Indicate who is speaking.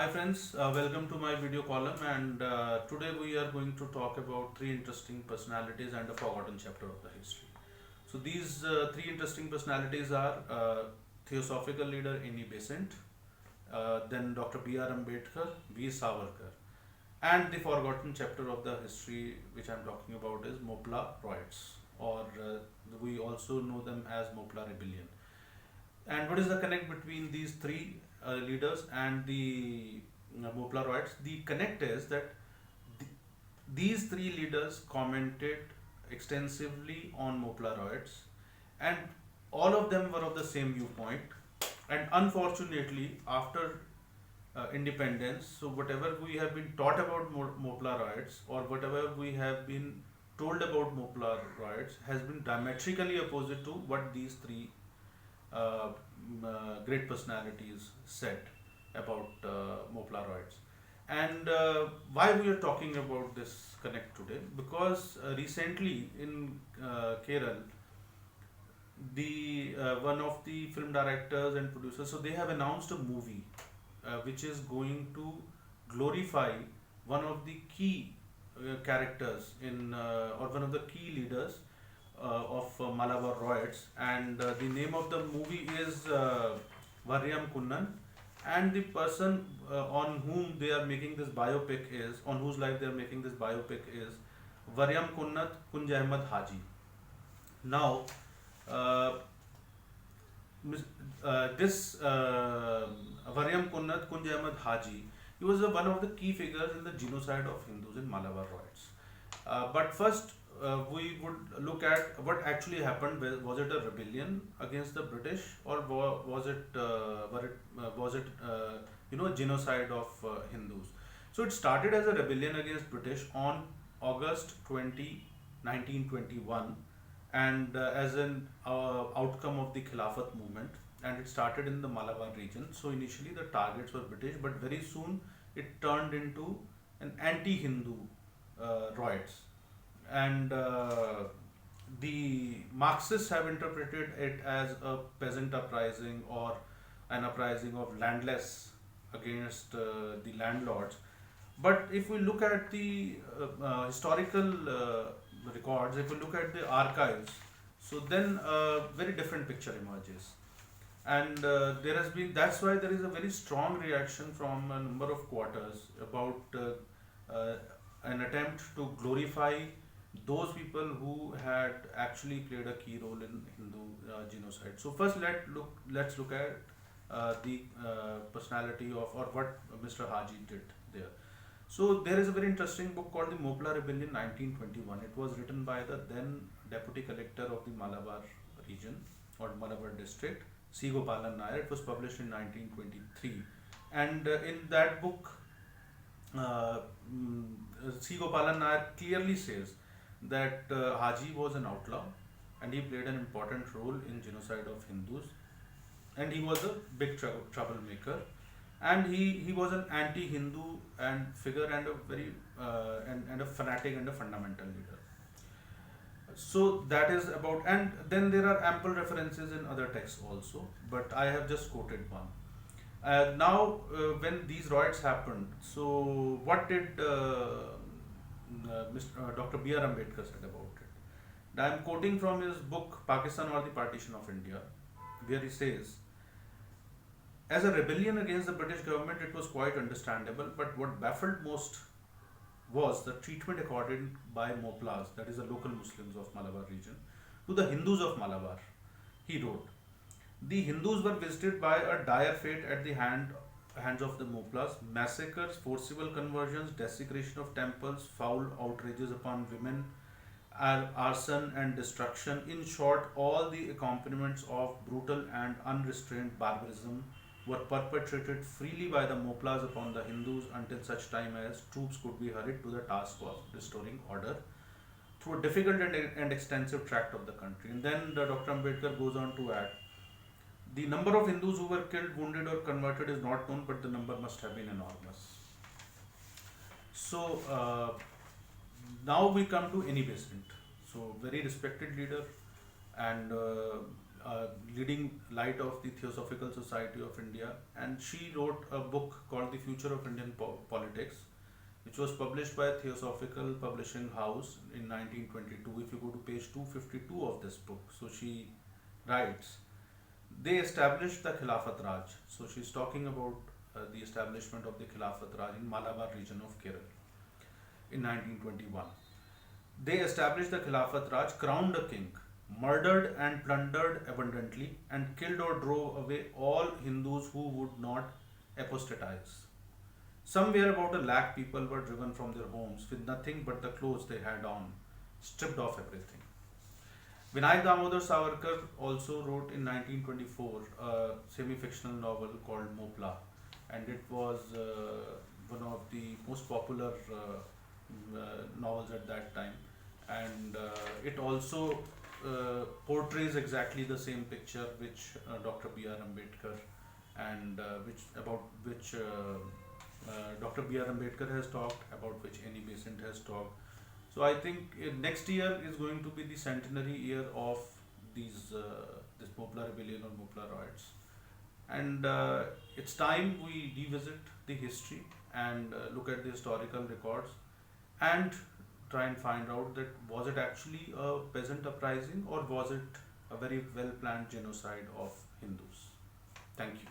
Speaker 1: Hi friends, welcome to my video column and today we are going to talk about three interesting personalities and a forgotten chapter of the history. So these three interesting personalities are Theosophical leader Annie Besant, then Dr. B.R. Ambedkar, V. Savarkar, and the forgotten chapter of the history which I am talking about is Mopla riots, or we also know them as Mopla rebellion. And what is the connect between these three leaders and the Mopla riots? The connect is that th- these three leaders commented extensively on Mopla riots, and all of them were of the same viewpoint. And unfortunately, after independence, so whatever we have been taught about Mopla riots or whatever we have been told about Mopla riots has been diametrically opposite to what these three great personalities said about Mopla riots. And why we are talking about this connect today? Because recently in Kerala, the one of the film directors and producers, so they have announced a movie which is going to glorify one of the key characters in or one of the key leaders of Malabar riots, and the name of the movie is Varyam Kunnan, and the person on whom they are making this biopic is, on whose life they are making this biopic is Varyam Kunnat Kunj Ahmed Haji. Now, uh, this Varyam Kunnat Kunj Ahmed Haji, he was one of the key figures in the genocide of Hindus in Malabar riots. But first, we would look at what actually happened. Was it a rebellion against the British, or was it genocide of Hindus? So it started as a rebellion against British on August 20, 1921, and as an outcome of the Khilafat movement, and it started in the Malabar region. So initially the targets were British, but very soon it turned into an anti-Hindu riots, and the Marxists have interpreted it as a peasant uprising or an uprising of landless against the landlords. But if we look at the historical records, if we look at the archives, so then a very different picture emerges. And there has been, that's why there is a very strong reaction from a number of quarters about an attempt to glorify those people who had actually played a key role in Hindu genocide. So first let's look at the personality of, or what Mr. Haji did there. So there is a very interesting book called the Mopla Rebellion 1921. It was written by the then Deputy Collector of the Malabar region or Malabar district, C. Gopalan Nair. It was published in 1923. And in that book, uh, mm, C. Gopalan Nair clearly says that Haji was an outlaw and he played an important role in genocide of Hindus, and he was a big troublemaker, and he was an anti-Hindu and figure and a very and a fanatic and a fundamental leader. So that is about, and then there are ample references in other texts also, but I have just quoted one. Now, when these riots happened, so what did Dr. B.R. Ambedkar said about it? I am quoting from his book Pakistan or the Partition of India, where he says, as a rebellion against the British government, it was quite understandable, but what baffled most was the treatment accorded by Moplas, that is the local Muslims of Malabar region, to the Hindus of Malabar. He wrote, the Hindus were visited by a dire fate at the hands of the Moplas: massacres, forcible conversions, desecration of temples, foul outrages upon women, arson and destruction. In short, all the accompaniments of brutal and unrestrained barbarism were perpetrated freely by the Moplas upon the Hindus until such time as troops could be hurried to the task of restoring order through a difficult and extensive tract of the country. And then Dr. Ambedkar goes on to add, the number of Hindus who were killed, wounded, or converted is not known, but the number must have been enormous. So now we come to Annie Besant. So very respected leader, and leading light of the Theosophical Society of India, and she wrote a book called The Future of Indian Politics, which was published by Theosophical Publishing House in 1922. If you go to page 252 of this book, so she writes, they established the Khilafat Raj. So she's talking about the establishment of the Khilafat Raj in Malabar region of Kerala in 1921. They established the Khilafat Raj, crowned a king, murdered and plundered abundantly, and killed or drove away all Hindus who would not apostatize. Somewhere about 1 lakh people were driven from their homes with nothing but the clothes they had on, stripped of everything. Vinayak Damodar Savarkar also wrote in 1924 a semi-fictional novel called Mopla, and it was one of the most popular novels at that time. And it also portrays exactly the same picture which Dr. B.R. Ambedkar and which Dr. B.R. Ambedkar has talked, about which Annie Besant has talked. So I think next year is going to be the centenary year of this Mopla rebellion or Mopla riots, and it's time we revisit the history and look at the historical records and try and find out that was it actually a peasant uprising or was it a very well planned genocide of Hindus. Thank you.